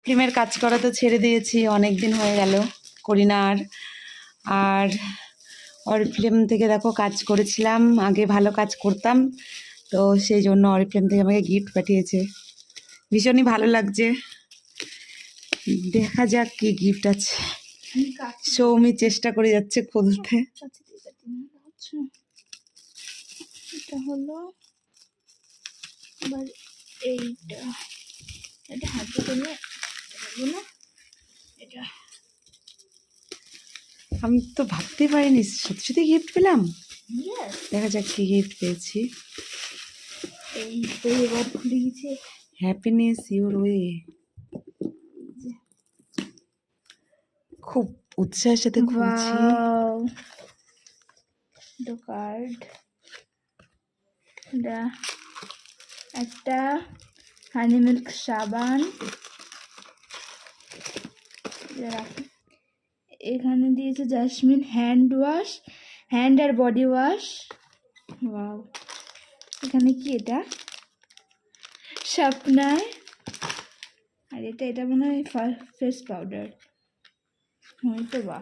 ফিল্মের কাজ করা তো ছেড়ে দিয়েছি, অনেক দিন হয়ে গেল করি না আর। আর অরিফ্লেম থেকে দেখো কাজ করেছিলাম, আগে ভালো কাজ করতাম, তো সেই জন্য অরিফ্লেম থেকে আমাকে গিফট পাঠিয়েছে, ভীষণই ভালো লাগছে। দেখা যাক কি গিফট আছে। সৌমি চেষ্টা করে যাচ্ছে খুলতে। এটা হলো এবার এইটা, এটা হাতে করে পারবো না। এটা আমি তো ভাবতে পারিনি সত্যি সত্যি গিফট পেলাম। দেখা যাক কি গিফট পেয়েছি। এই তো এবার খুলে গেছে। Happiness your way. খুব উৎসাহের সাথে খুলছি। কার্ড, এটা একটা হানি মিল্ক সাবান, এখানে দিয়েছে জাসমিন হ্যান্ড ওয়াশ, হ্যান্ড আর বডি ওয়াশ। ওয়াও, এখানে কি এটা শার্পনার, আর এটা মনে হয় ফেস পাউডার। হয়তো বা